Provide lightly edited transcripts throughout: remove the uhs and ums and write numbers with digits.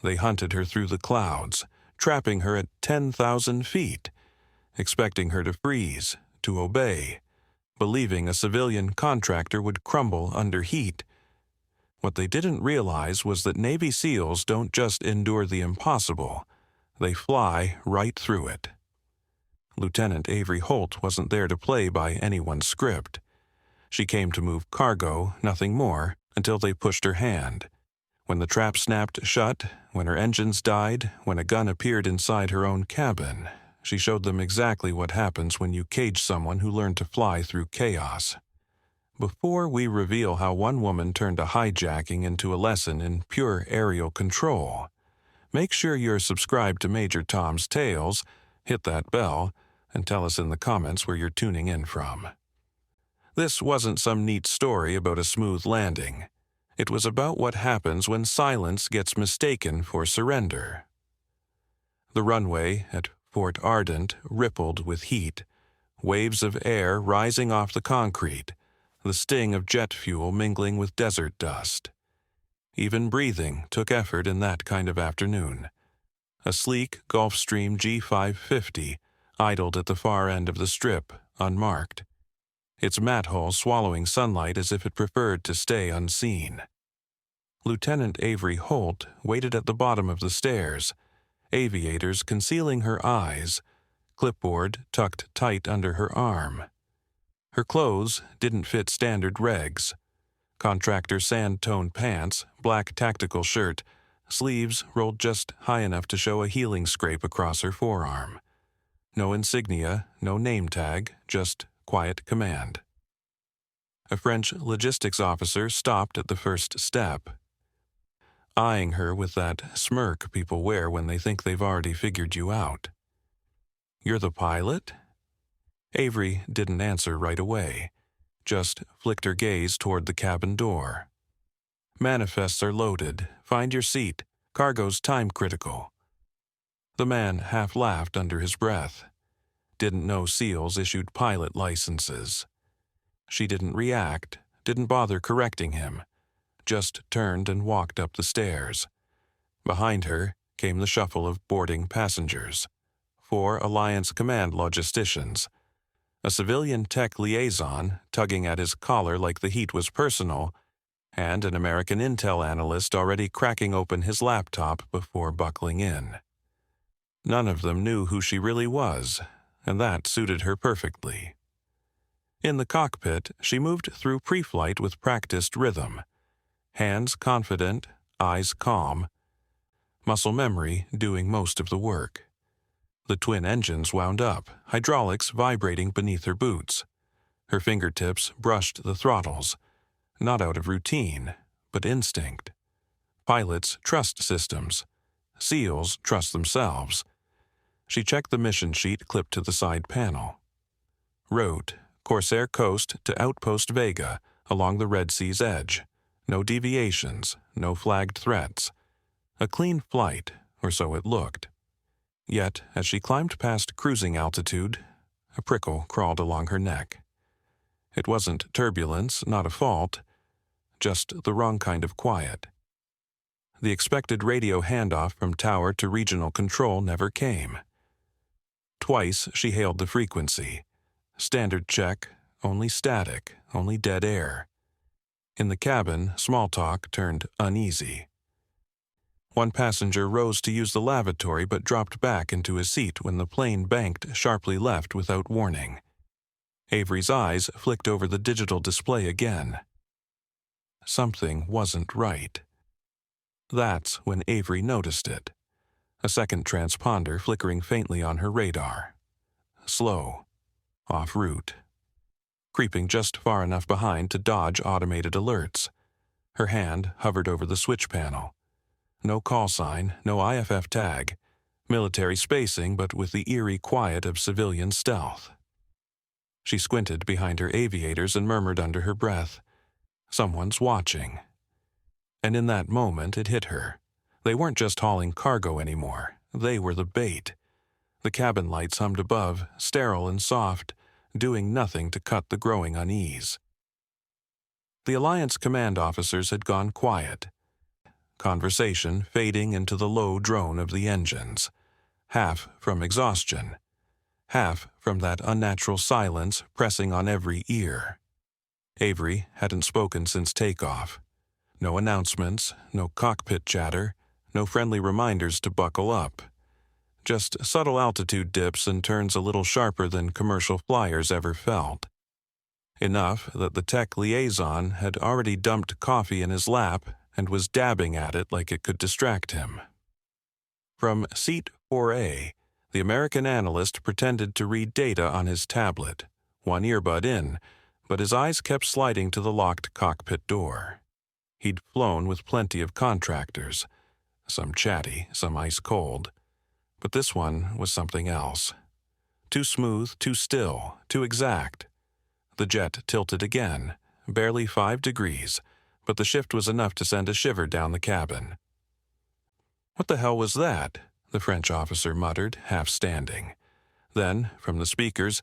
They hunted her through the clouds, trapping her at 10,000 feet, expecting her to freeze, to obey, believing a civilian contractor would crumble under heat. What they didn't realize was that Navy SEALs don't just endure the impossible, they fly right through it. Lieutenant Avery Holt wasn't there to play by anyone's script. She came to move cargo, nothing more, until they pushed her hand. When the trap snapped shut, when her engines died, when a gun appeared inside her own cabin, she showed them exactly what happens when you cage someone who learned to fly through chaos. Before we reveal how one woman turned a hijacking into a lesson in pure aerial control, make sure you're subscribed to Major Tom's Tales, hit that bell, and tell us in the comments where you're tuning in from. This wasn't some neat story about a smooth landing. It was about what happens when silence gets mistaken for surrender. The runway at Fort Ardent rippled with heat, waves of air rising off the concrete, the sting of jet fuel mingling with desert dust. Even breathing took effort in that kind of afternoon. A sleek Gulfstream G550 idled at the far end of the strip, unmarked, its matte hull swallowing sunlight as if it preferred to stay unseen. Lieutenant Avery Holt waited at the bottom of the stairs, aviators concealing her eyes, clipboard tucked tight under her arm. Her clothes didn't fit standard regs. Contractor sand-tone pants, black tactical shirt, sleeves rolled just high enough to show a healing scrape across her forearm. No insignia, no name tag, just quiet command. A French logistics officer stopped at the first step, eyeing her with that smirk people wear when they think they've already figured you out. "You're the pilot?" Avery didn't answer right away, just flicked her gaze toward the cabin door. "Manifests are loaded. Find your seat. Cargo's time critical." The man half laughed under his breath. Didn't know SEALs issued pilot licenses. She didn't react, didn't bother correcting him, just turned and walked up the stairs. Behind her came the shuffle of boarding passengers. 4 Alliance Command logisticians. A civilian tech liaison tugging at his collar like the heat was personal, and an American intel analyst already cracking open his laptop before buckling in. None of them knew who she really was, and that suited her perfectly. In the cockpit, she moved through pre-flight with practiced rhythm. Hands confident, eyes calm, muscle memory doing most of the work. The twin engines wound up, hydraulics vibrating beneath her boots. Her fingertips brushed the throttles, not out of routine, but instinct. Pilots trust systems. SEALs trust themselves. She checked the mission sheet clipped to the side panel. Wrote, Corsair Coast to Outpost Vega, along the Red Sea's edge. No deviations, no flagged threats. A clean flight, or so it looked. Yet, as she climbed past cruising altitude, a prickle crawled along her neck. It wasn't turbulence, not a fault, just the wrong kind of quiet. The expected radio handoff from tower to regional control never came. Twice she hailed the frequency. Standard check, only static, only dead air. In the cabin, small talk turned uneasy. One passenger rose to use the lavatory but dropped back into his seat when the plane banked sharply left without warning. Avery's eyes flicked over the digital display again. Something wasn't right. That's when Avery noticed it. A second transponder flickering faintly on her radar. Slow. Off route. Creeping just far enough behind to dodge automated alerts. Her hand hovered over the switch panel. No call sign, no IFF tag. Military spacing, but with the eerie quiet of civilian stealth. She squinted behind her aviators and murmured under her breath, "Someone's watching." And in that moment it hit her. They weren't just hauling cargo anymore. They were the bait. The cabin lights hummed above, sterile and soft, doing nothing to cut the growing unease. The Alliance command officers had gone quiet. conversation fading into the low drone of the engines, half from exhaustion, half from that unnatural silence pressing on every ear. Avery hadn't spoken since takeoff. No announcements, no cockpit chatter, no friendly reminders to buckle up. Just subtle altitude dips and turns a little sharper than commercial flyers ever felt. Enough that the tech liaison had already dumped coffee in his lap and was dabbing at it like it could distract him. From seat 4A, the American analyst pretended to read data on his tablet, one earbud in, but his eyes kept sliding to the locked cockpit door. He'd flown with plenty of contractors, some chatty, some ice-cold. But this one was something else. Too smooth, too still, too exact. The jet tilted again, barely 5 degrees, but the shift was enough to send a shiver down the cabin. "What the hell was that?" the French officer muttered, half standing. Then, from the speakers,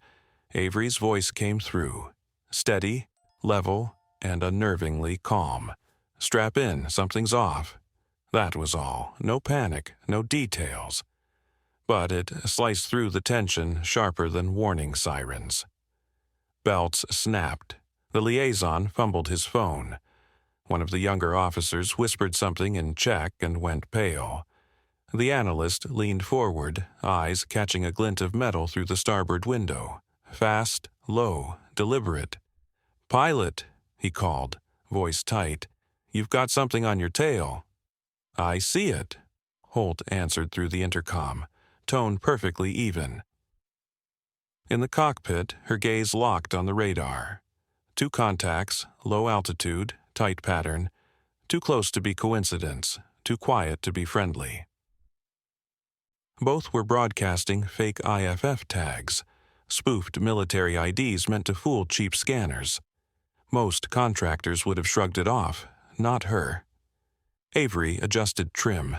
Avery's voice came through, steady, level, and unnervingly calm. "Strap in, something's off." That was all. No panic, no details. But it sliced through the tension sharper than warning sirens. Belts snapped. The liaison fumbled his phone. One of the younger officers whispered something in Czech and went pale. The analyst leaned forward, eyes catching a glint of metal through the starboard window. Fast, low, deliberate. "Pilot," he called, voice tight. "You've got something on your tail." "I see it," Holt answered through the intercom, tone perfectly even. In the cockpit, her gaze locked on the radar. 2 contacts, low altitude, tight pattern, too close to be coincidence, too quiet to be friendly. Both were broadcasting fake IFF tags, spoofed military IDs meant to fool cheap scanners. Most contractors would have shrugged it off, not her. Avery adjusted trim,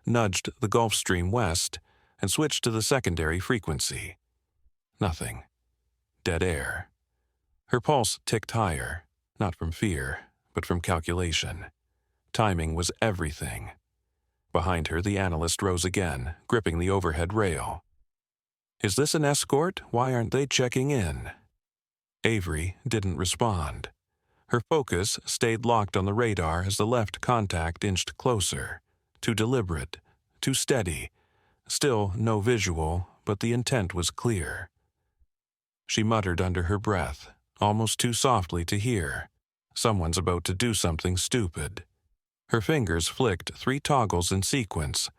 nudged the Gulfstream west, and switched to the secondary frequency. Nothing. Dead air. Her pulse ticked higher, not from fear, but from calculation. Timing was everything. Behind her, the analyst rose again, gripping the overhead rail. "Is this an escort? Why aren't they checking in?" Avery didn't respond. Her focus stayed locked on the radar as the left contact inched closer. Too deliberate, too steady. Still no visual, but the intent was clear. She muttered under her breath, almost too softly to hear. Someone's about to do something stupid. Her fingers flicked 3 toggles in sequence.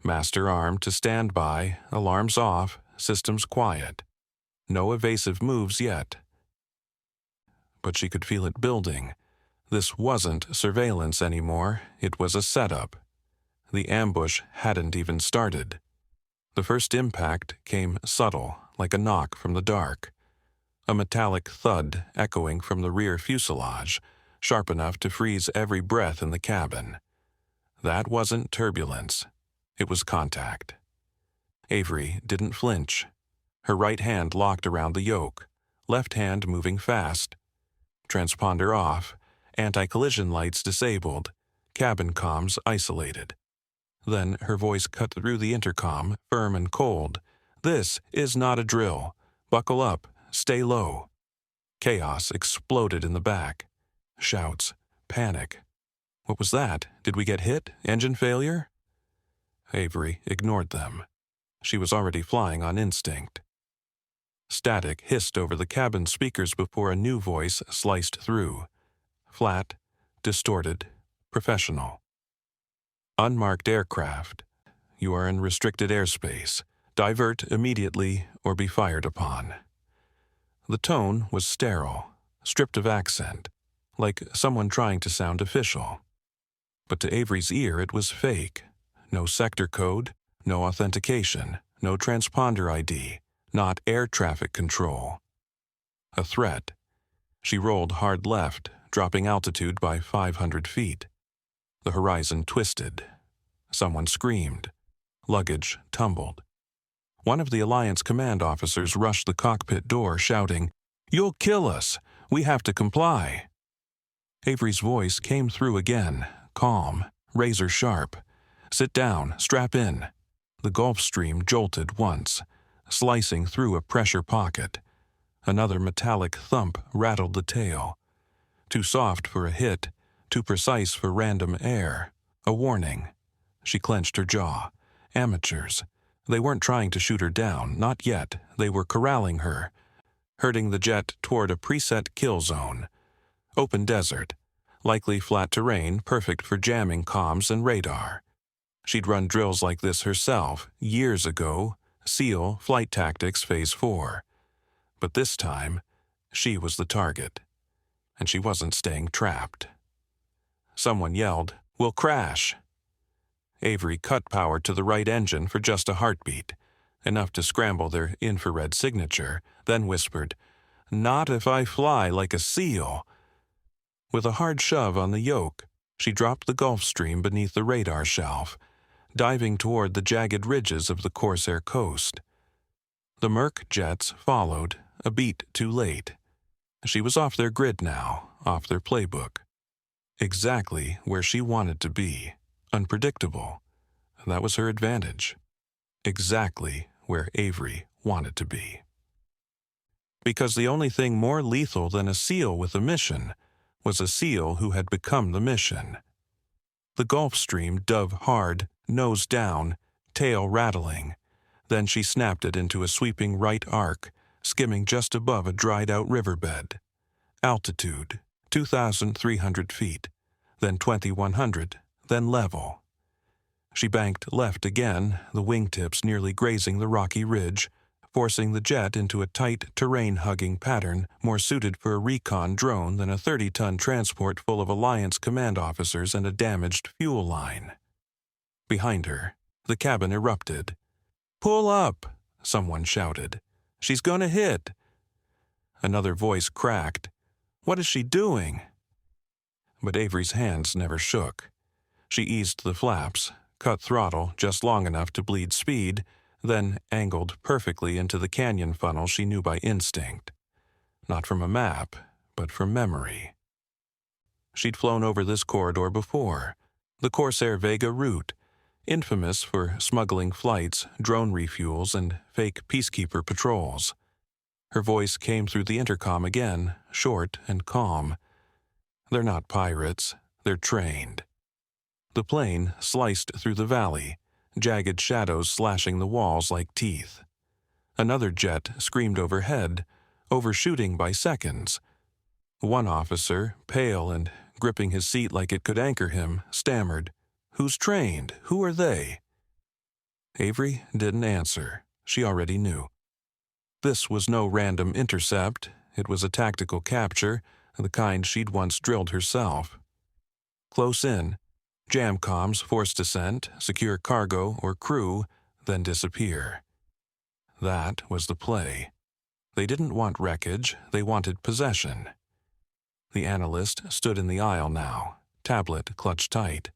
Master arm to stand by, alarms off, systems quiet. No evasive moves yet. But she could feel it building. This wasn't surveillance anymore, it was a setup. The ambush hadn't even started. The first impact came subtle, like a knock from the dark. A metallic thud echoing from the rear fuselage, sharp enough to freeze every breath in the cabin. That wasn't turbulence. It was contact. Avery didn't flinch. Her right hand locked around the yoke, left hand moving fast. Transponder off, anti-collision lights disabled, cabin comms isolated. Then her voice cut through the intercom, firm and cold. "This is not a drill. Buckle up. Stay low." Chaos exploded in the back. Shouts. Panic. What was that? Did we get hit? Engine failure? Avery ignored them. She was already flying on instinct. Static hissed over the cabin speakers before a new voice sliced through. Flat, distorted, professional. "Unmarked aircraft. You are in restricted airspace. Divert immediately or be fired upon." The tone was sterile, stripped of accent, like someone trying to sound official. But to Avery's ear it was fake. No sector code, no authentication, no transponder ID, not air traffic control. A threat. She rolled hard left, dropping altitude by 500 feet. The horizon twisted. Someone screamed. Luggage tumbled. One of the Alliance command officers rushed the cockpit door, shouting, "You'll kill us! We have to comply!" Avery's voice came through again, calm, razor sharp. Sit down, strap in. The Gulfstream jolted once, slicing through a pressure pocket. Another metallic thump rattled the tail. Too soft for a hit, too precise for random air. A warning. She clenched her jaw. Amateurs. They weren't trying to shoot her down, not yet. They were corralling her, herding the jet toward a preset kill zone. Open desert. Likely flat terrain, perfect for jamming comms and radar. She'd run drills like this herself, years ago, SEAL Flight Tactics Phase 4. But this time, she was the target. And she wasn't staying trapped. Someone yelled, "We'll crash!" Avery cut power to the right engine for just a heartbeat, enough to scramble their infrared signature, then whispered, "Not if I fly like a SEAL." With a hard shove on the yoke, she dropped the Gulfstream beneath the radar shelf, diving toward the jagged ridges of the Corsair coast. The Merc jets followed, a beat too late. She was off their grid now, off their playbook. Exactly where she wanted to be. Unpredictable. That was her advantage. Exactly where Avery wanted to be. Because the only thing more lethal than a SEAL with a mission was a SEAL who had become the mission. The Gulfstream dove hard, nose down, tail rattling. Then she snapped it into a sweeping right arc, skimming just above a dried-out riverbed. Altitude, 2,300 feet, then 2,100, then level. She banked left again, the wingtips nearly grazing the rocky ridge, forcing the jet into a tight, terrain-hugging pattern more suited for a recon drone than a 30-ton transport full of Alliance command officers and a damaged fuel line. Behind her, the cabin erupted. "Pull up!" someone shouted. "She's gonna hit!" Another voice cracked. "What is she doing?" But Avery's hands never shook. She eased the flaps, cut throttle just long enough to bleed speed, then angled perfectly into the canyon funnel she knew by instinct. Not from a map, but from memory. She'd flown over this corridor before, the Corsair Vega route, infamous for smuggling flights, drone refuels, and fake peacekeeper patrols. Her voice came through the intercom again, short and calm. "They're not pirates, they're trained." The plane sliced through the valley, jagged shadows slashing the walls like teeth. Another jet screamed overhead, overshooting by seconds. One officer, pale and gripping his seat like it could anchor him, stammered, "Who's trained? Who are they?" Avery didn't answer. She already knew. This was no random intercept. It was a tactical capture, the kind she'd once drilled herself. Close in, jam comms force descent, secure cargo or crew, then disappear. That was the play. They didn't want wreckage, they wanted possession. The analyst stood in the aisle now, tablet clutched tight.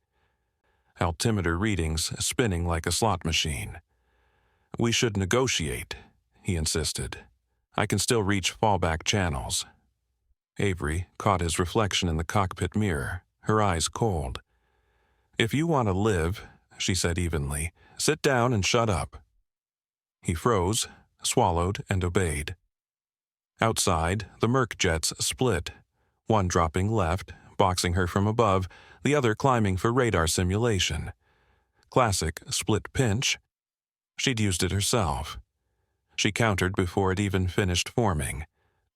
Altimeter readings spinning like a slot machine. "We should negotiate," he insisted. "I can still reach fallback channels." Avery caught his reflection in the cockpit mirror, her eyes cold. "If you want to live," she said evenly, "sit down and shut up." He froze, swallowed, and obeyed. Outside, the Merc jets split, one dropping left, boxing her from above, the other climbing for radar simulation. Classic split pinch. She'd used it herself. She countered before it even finished forming,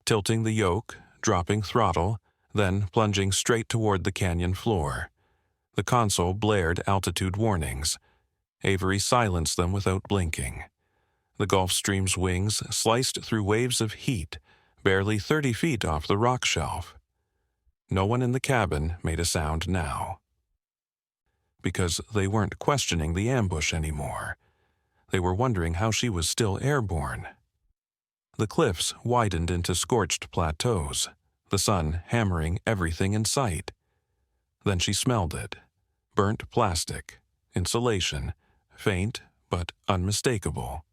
tilting the yoke, dropping throttle, then plunging straight toward the canyon floor. The console blared altitude warnings. Avery silenced them without blinking. The Gulfstream's wings sliced through waves of heat, barely 30 feet off the rock shelf. No one in the cabin made a sound now. Because they weren't questioning the ambush anymore. They were wondering how she was still airborne. The cliffs widened into scorched plateaus, the sun hammering everything in sight. Then she smelled it. Burnt plastic, insulation, faint but unmistakable.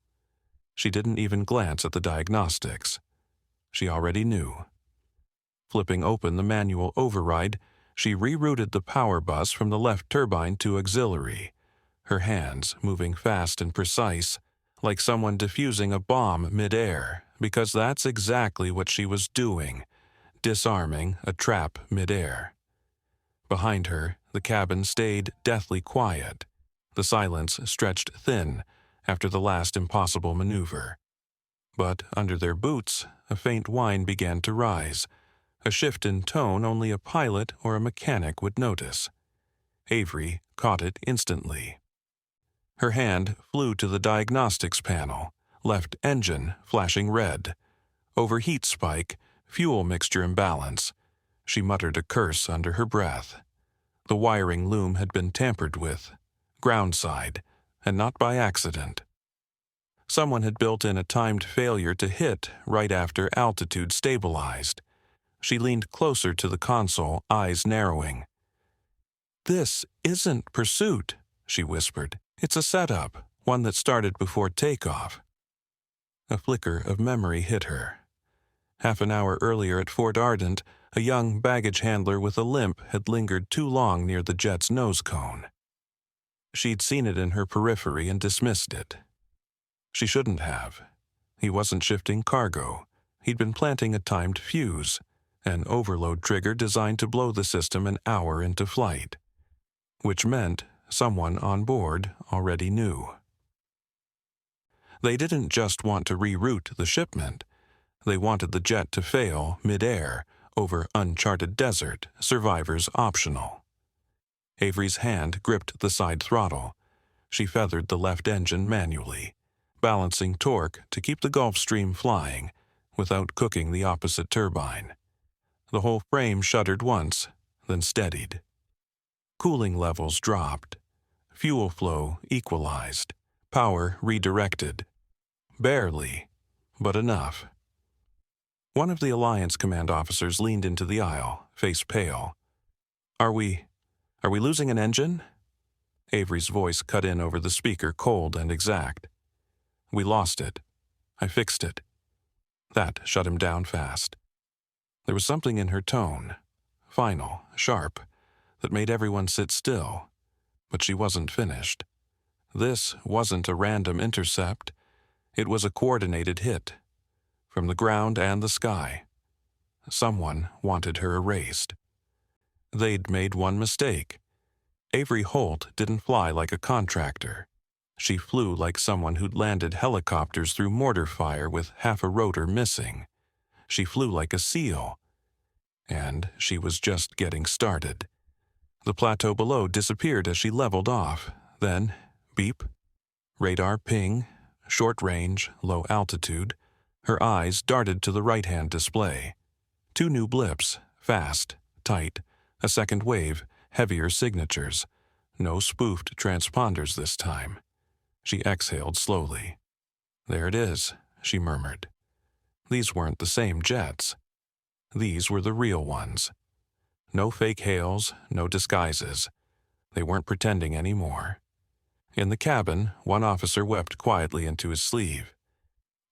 She didn't even glance at the diagnostics. She already knew. Flipping open the manual override, She rerouted the power bus from the left turbine to auxiliary, her hands moving fast and precise, like someone defusing a bomb midair, because that's exactly what she was doing, disarming a trap midair. Behind her, the cabin stayed deathly quiet. The silence stretched thin after the last impossible maneuver. But under their boots, a faint whine began to rise, a shift in tone only a pilot or a mechanic would notice. Avery caught it instantly. Her hand flew to the diagnostics panel, left engine flashing red. Overheat spike, fuel mixture imbalance. She muttered a curse under her breath. The wiring loom had been tampered with, groundside, and not by accident. Someone had built in a timed failure to hit right after altitude stabilized. She leaned closer to the console, eyes narrowing. "This isn't pursuit," she whispered. "It's a setup, one that started before takeoff." A flicker of memory hit her. Half an hour earlier at Fort Ardent, a young baggage handler with a limp had lingered too long near the jet's nose cone. She'd seen it in her periphery and dismissed it. She shouldn't have. He wasn't shifting cargo. He'd been planting a timed fuse, an overload trigger designed to blow the system an hour into flight, which meant someone on board already knew. They didn't just want to reroute the shipment. They wanted the jet to fail midair over uncharted desert, survivors optional. Avery's hand gripped the side throttle. She feathered the left engine manually, balancing torque to keep the Gulfstream flying without cooking the opposite turbine. The whole frame shuddered once, then steadied. Cooling levels dropped. Fuel flow equalized. Power redirected. Barely, but enough. One of the Alliance command officers leaned into the aisle, face pale. Are we losing an engine?" Avery's voice cut in over the speaker, cold and exact. "We lost it. I fixed it." That shut him down fast. There was something in her tone, final, sharp, that made everyone sit still. But she wasn't finished. This wasn't a random intercept. It was a coordinated hit, from the ground and the sky. Someone wanted her erased. They'd made one mistake. Avery Holt didn't fly like a contractor. She flew like someone who'd landed helicopters through mortar fire with half a rotor missing. She flew like a SEAL. And she was just getting started. The plateau below disappeared as she leveled off. Then, beep, radar ping, short range, low altitude. Her eyes darted to the right-hand display. 2 new blips, fast, tight, a second wave, heavier signatures. No spoofed transponders this time. She exhaled slowly. "There it is," she murmured. These weren't the same jets. These were the real ones. No fake hails, no disguises. They weren't pretending anymore. In the cabin, one officer wept quietly into his sleeve.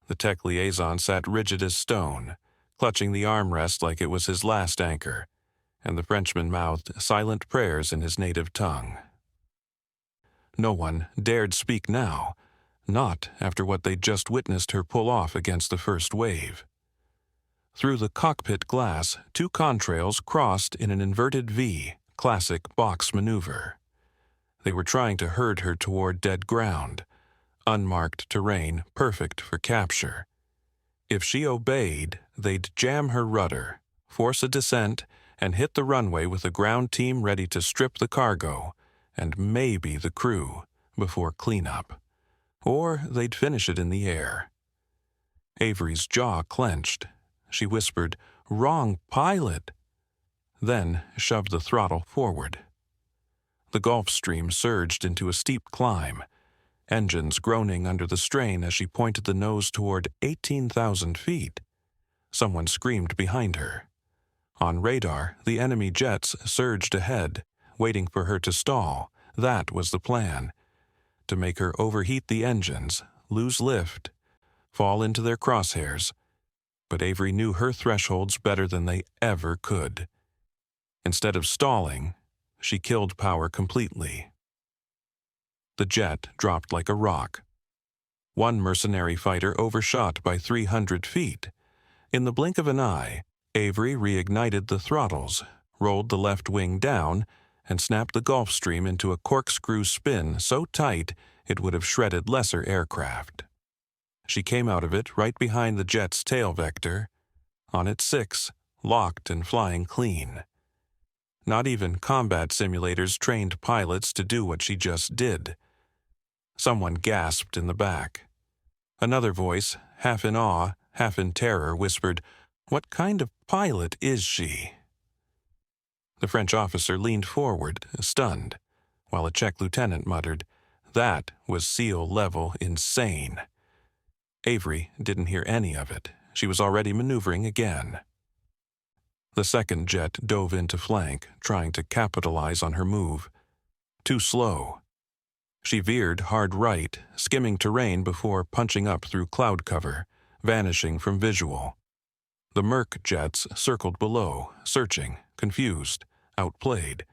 The tech liaison sat rigid as stone, clutching the armrest like it was his last anchor, and the Frenchman mouthed silent prayers in his native tongue. No one dared speak now, not after what they'd just witnessed her pull off against the first wave. Through the cockpit glass, 2 contrails crossed in an inverted V, classic box maneuver. They were trying to herd her toward dead ground, unmarked terrain perfect for capture. If she obeyed, they'd jam her rudder, force a descent, and hit the runway with a ground team ready to strip the cargo, and maybe the crew, before cleanup. Or they'd finish it in the air. Avery's jaw clenched. She whispered, "Wrong pilot," then shoved the throttle forward. The Gulfstream surged into a steep climb, engines groaning under the strain as she pointed the nose toward 18,000 feet. Someone screamed behind her. On radar, the enemy jets surged ahead, waiting for her to stall. That was the plan. To make her overheat the engines, lose lift, fall into their crosshairs. But Avery knew her thresholds better than they ever could. Instead of stalling, she killed power completely. The jet dropped like a rock. One mercenary fighter overshot by 300 feet. In the blink of an eye, Avery reignited the throttles, rolled the left wing down, and snapped the Gulfstream into a corkscrew spin so tight it would have shredded lesser aircraft. She came out of it right behind the jet's tail vector, on its 6, locked and flying clean. Not even combat simulators trained pilots to do what she just did. Someone gasped in the back. Another voice, half in awe, half in terror, whispered, "What kind of pilot is she?" The French officer leaned forward, stunned, while a Czech lieutenant muttered, "That was SEAL-level insane." Avery didn't hear any of it. She was already maneuvering again. The second jet dove into flank, trying to capitalize on her move. Too slow. She veered hard right, skimming terrain before punching up through cloud cover, vanishing from visual. The Merc jets circled below, searching, confused, outplayed.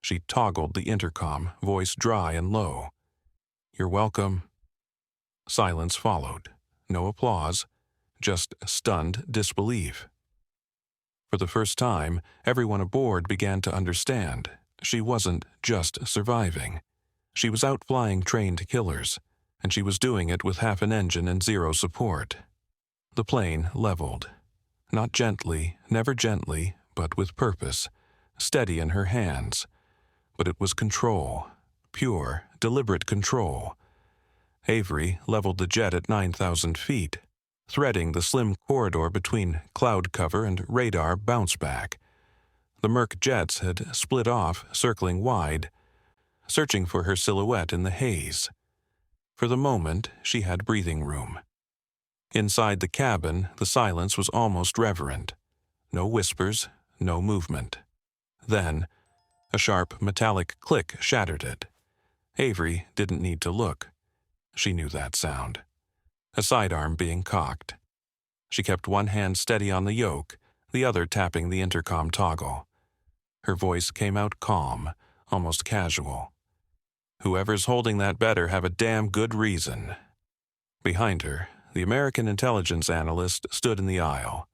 She toggled the intercom, voice dry and low. "You're welcome." Silence followed. No applause, just stunned disbelief. For the first time, everyone aboard began to understand. She wasn't just surviving. She was outflying trained killers, and she was doing it with half an engine and zero support. The plane leveled. Not gently, never gently, but with purpose, steady in her hands. But it was control, pure, deliberate control. Avery leveled the jet at 9,000 feet, threading the slim corridor between cloud cover and radar bounce-back. The Merc jets had split off, circling wide, searching for her silhouette in the haze. For the moment, she had breathing room. Inside the cabin, the silence was almost reverent. No whispers, no movement. Then, a sharp metallic click shattered it. Avery didn't need to look. She knew that sound. A sidearm being cocked. She kept one hand steady on the yoke, the other tapping the intercom toggle. Her voice came out calm, almost casual. "Whoever's holding that better have a damn good reason." Behind her, the American intelligence analyst stood in the aisle,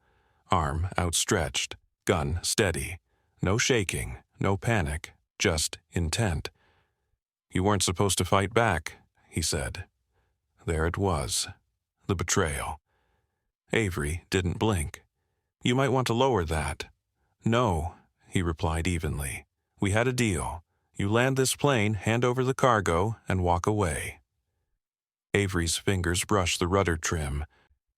arm outstretched, gun steady. No shaking, no panic, just intent. "You weren't supposed to fight back," he said. There it was, the betrayal. Avery didn't blink. "You might want to lower that." "No," he replied evenly. "We had a deal. You land this plane, hand over the cargo, and walk away." Avery's fingers brushed the rudder trim,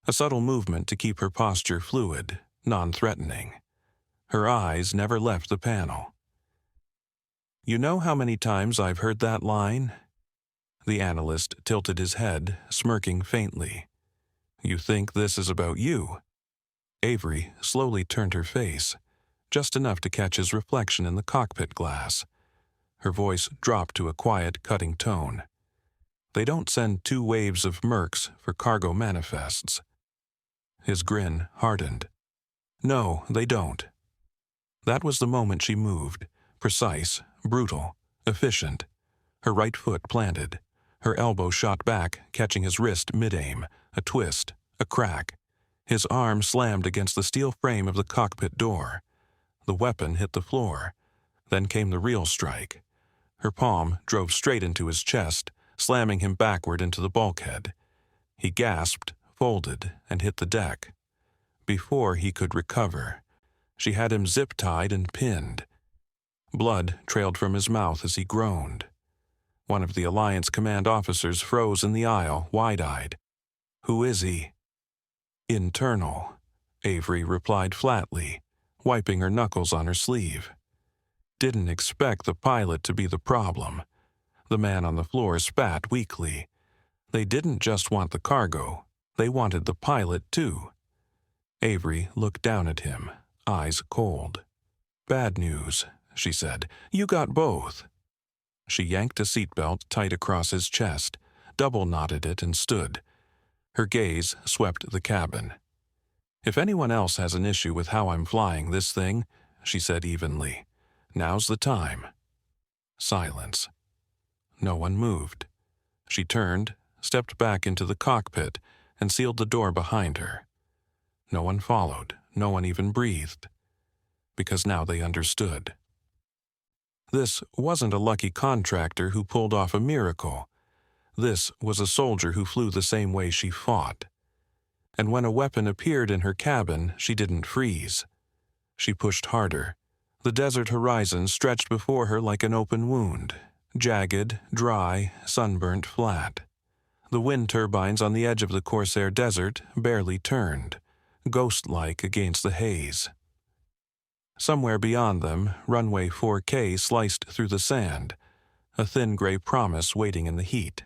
a subtle movement to keep her posture fluid, non-threatening. Her eyes never left the panel. "You know how many times I've heard that line?" The analyst tilted his head, smirking faintly. "You think this is about you?" Avery slowly turned her face, just enough to catch his reflection in the cockpit glass. Her voice dropped to a quiet, cutting tone. "They don't send 2 waves of Mercs for cargo manifests." His grin hardened. "No, they don't." That was the moment she moved, precise, brutal, efficient. Her right foot planted. Her elbow shot back, catching his wrist mid-aim, a twist, a crack. His arm slammed against the steel frame of the cockpit door. The weapon hit the floor. Then came the real strike. Her palm drove straight into his chest, slamming him backward into the bulkhead. He gasped, folded, and hit the deck. Before he could recover, she had him zip-tied and pinned. Blood trailed from his mouth as he groaned. One of the Alliance command officers froze in the aisle, wide-eyed. "Who is he?" "Internal," Avery replied flatly, wiping her knuckles on her sleeve. Didn't expect the pilot to be the problem. The man on the floor spat weakly. They didn't just want the cargo. They wanted the pilot, too. Avery looked down at him, eyes cold. "Bad news," she said. "You got both." She yanked a seatbelt tight across his chest, double-knotted it, and stood. Her gaze swept the cabin. "If anyone else has an issue with how I'm flying this thing," she said evenly, Now's the time. Silence. No one moved. She turned, stepped back into the cockpit, and sealed the door behind her. No one followed, no one even breathed, because now they understood. This wasn't a lucky contractor who pulled off a miracle. This was a soldier who flew the same way she fought. And when a weapon appeared in her cabin, she didn't freeze. She pushed harder. The desert horizon stretched before her like an open wound, jagged, dry, sunburnt flat. The wind turbines on the edge of the Corsair Desert barely turned, ghost-like against the haze. Somewhere beyond them, runway 4K sliced through the sand, a thin gray promise waiting in the heat.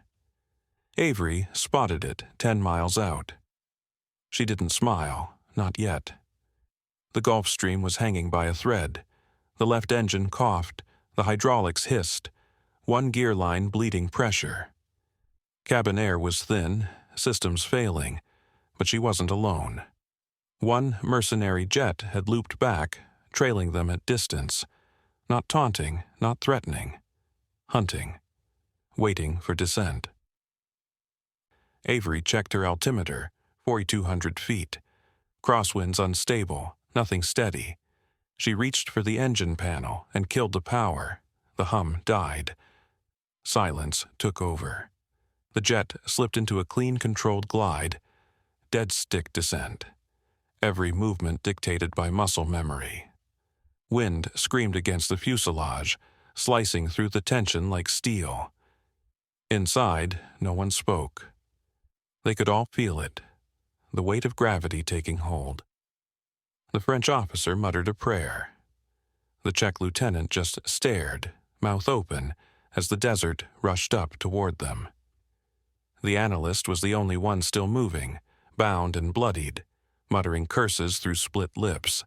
Avery spotted it 10 miles out. She didn't smile, not yet. The Gulf Stream was hanging by a thread. The left engine coughed, the hydraulics hissed, one gear line bleeding pressure. Cabin air was thin, systems failing, but she wasn't alone. One mercenary jet had looped back, trailing them at distance, not taunting, not threatening, hunting, waiting for descent. Avery checked her altimeter, 4,200 feet. Crosswinds unstable, nothing steady. She reached for the engine panel and killed the power. The hum died. Silence took over. The jet slipped into a clean, controlled glide. Dead stick descent. Every movement dictated by muscle memory. Wind screamed against the fuselage, slicing through the tension like steel. Inside, no one spoke. They could all feel it, the weight of gravity taking hold. The French officer muttered a prayer. The Czech lieutenant just stared, mouth open, as the desert rushed up toward them. The analyst was the only one still moving, bound and bloodied, muttering curses through split lips.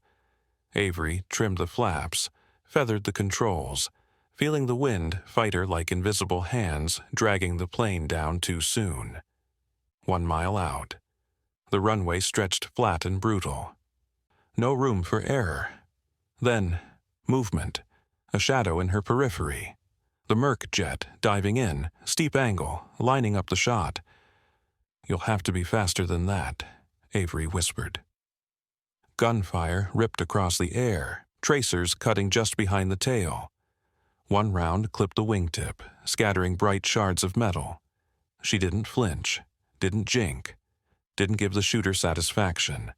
Avery trimmed the flaps, feathered the controls, feeling the wind fight her like invisible hands dragging the plane down too soon. 1 mile out. The runway stretched flat and brutal. No room for error. Then, movement, a shadow in her periphery. The Merc jet diving in, steep angle, lining up the shot. "You'll have to be faster than that," Avery whispered. Gunfire ripped across the air, tracers cutting just behind the tail. One round clipped the wingtip, scattering bright shards of metal. She didn't flinch, didn't jink, didn't give the shooter satisfaction.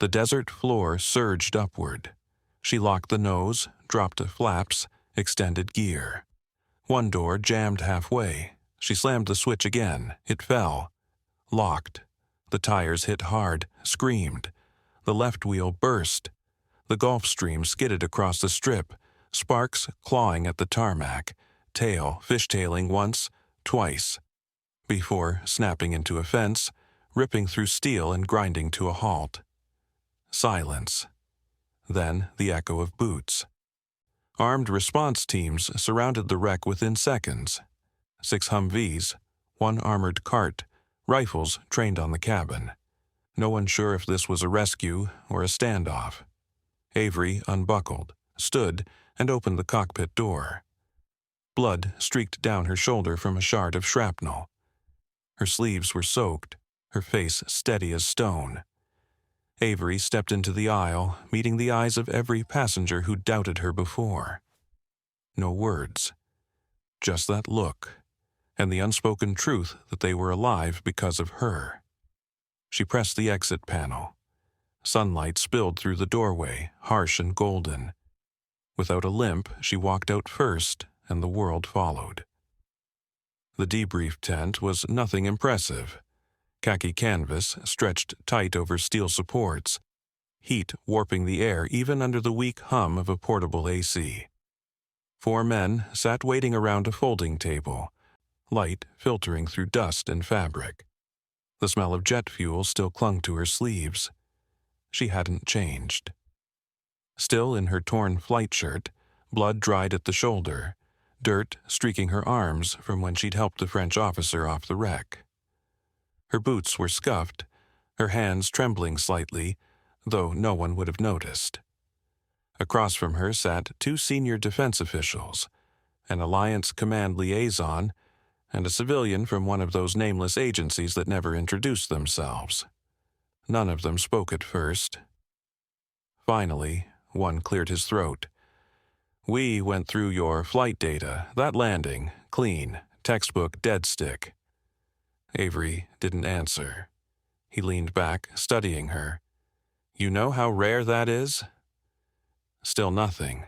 The desert floor surged upward. She locked the nose, dropped the flaps, extended gear. One door jammed halfway. She slammed the switch again. It fell. Locked. The tires hit hard, screamed. The left wheel burst. The Gulf Stream skidded across the strip, sparks clawing at the tarmac, tail fishtailing once, twice, before snapping into a fence, ripping through steel and grinding to a halt. Silence. Then the echo of boots. Armed response teams surrounded the wreck within seconds. 6 Humvees, 1 armored cart, rifles trained on the cabin. No one sure if this was a rescue or a standoff. Avery unbuckled, stood, and opened the cockpit door. Blood streaked down her shoulder from a shard of shrapnel. Her sleeves were soaked, her face steady as stone. Avery stepped into the aisle, meeting the eyes of every passenger who doubted her before. No words. Just that look, and the unspoken truth that they were alive because of her. She pressed the exit panel. Sunlight spilled through the doorway, harsh and golden. Without a limp, she walked out first, and the world followed. The debrief tent was nothing impressive. Khaki canvas stretched tight over steel supports, heat warping the air even under the weak hum of a portable AC. 4 men sat waiting around a folding table, light filtering through dust and fabric. The smell of jet fuel still clung to her sleeves. She hadn't changed. Still in her torn flight shirt, blood dried at the shoulder, dirt streaking her arms from when she'd helped the French officer off the wreck. Her boots were scuffed, her hands trembling slightly, though no one would have noticed. Across from her sat 2 senior defense officials, an Alliance Command liaison, and a civilian from one of those nameless agencies that never introduced themselves. None of them spoke at first. Finally, one cleared his throat. "We went through your flight data. That landing, clean, textbook dead stick." Avery didn't answer. He leaned back, studying her. "You know how rare that is?" Still nothing.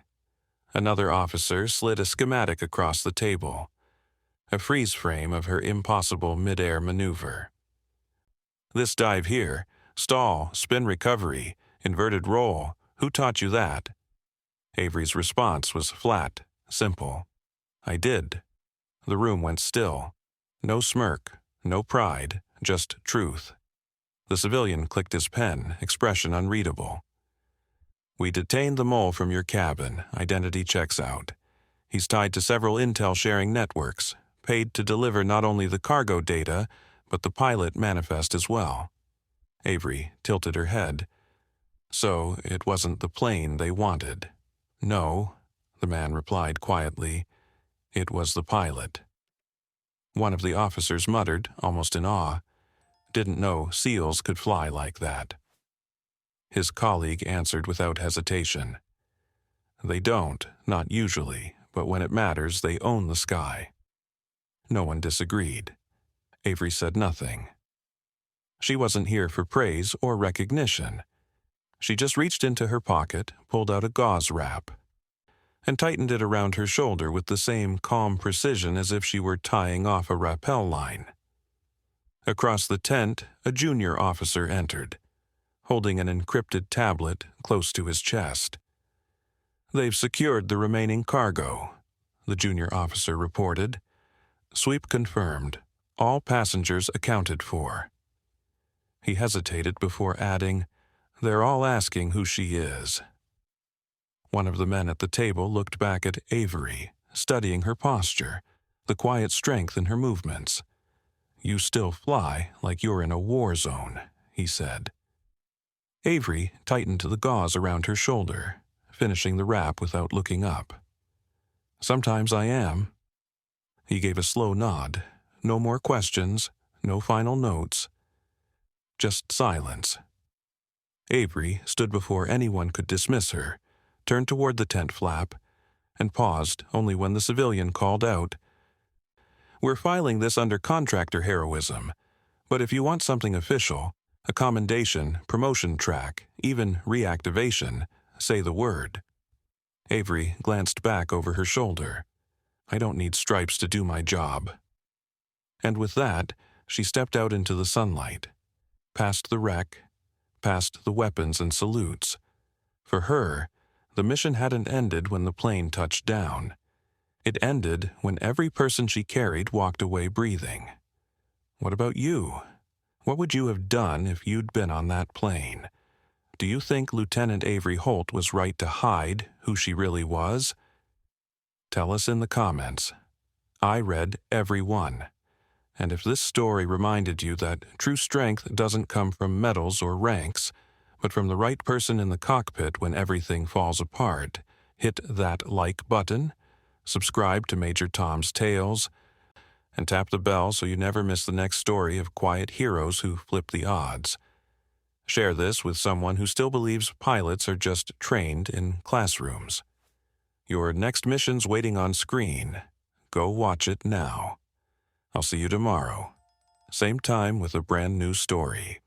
Another officer slid a schematic across the table, a freeze frame of her impossible mid-air maneuver. "This dive here, stall, spin recovery, inverted roll, who taught you that?" Avery's response was flat, simple. "I did." The room went still. No smirk, no pride, just truth. The civilian clicked his pen, expression unreadable. "We detained the mole from your cabin. Identity checks out. He's tied to several intel-sharing networks, paid to deliver not only the cargo data, but the pilot manifest as well." Avery tilted her head. "So it wasn't the plane they wanted?" "No," the man replied quietly. "It was the pilot." One of the officers muttered, almost in awe. "Didn't know SEALs could fly like that." His colleague answered without hesitation. "They don't, not usually, but when it matters, they own the sky." No one disagreed. Avery said nothing. She wasn't here for praise or recognition. She just reached into her pocket, pulled out a gauze wrap, and tightened it around her shoulder with the same calm precision as if she were tying off a rappel line. Across the tent, a junior officer entered, holding an encrypted tablet close to his chest. "They've secured the remaining cargo," the junior officer reported. "Sweep confirmed. All passengers accounted for." He hesitated before adding, "They're all asking who she is." One of the men at the table looked back at Avery, studying her posture, the quiet strength in her movements. "You still fly like you're in a war zone," he said. Avery tightened the gauze around her shoulder, finishing the wrap without looking up. "Sometimes I am." He gave a slow nod. No more questions, no final notes. Just silence. Avery stood before anyone could dismiss her, turned toward the tent flap, and paused only when the civilian called out, "We're filing this under contractor heroism, but if you want something official, a commendation, promotion track, even reactivation, say the word." Avery glanced back over her shoulder. "I don't need stripes to do my job." And with that, she stepped out into the sunlight, past the wreck, past the weapons and salutes. For her, the mission hadn't ended when the plane touched down. It ended when every person she carried walked away breathing. What about you? What would you have done if you'd been on that plane? Do you think Lieutenant Avery Holt was right to hide who she really was? Tell us in the comments. I read every one. And if this story reminded you that true strength doesn't come from medals or ranks, but from the right person in the cockpit when everything falls apart, hit that like button, subscribe to Major Tom's Tales, and tap the bell so you never miss the next story of quiet heroes who flip the odds. Share this with someone who still believes pilots are just trained in classrooms. Your next mission's waiting on screen. Go watch it now. I'll see you tomorrow. Same time with a brand new story.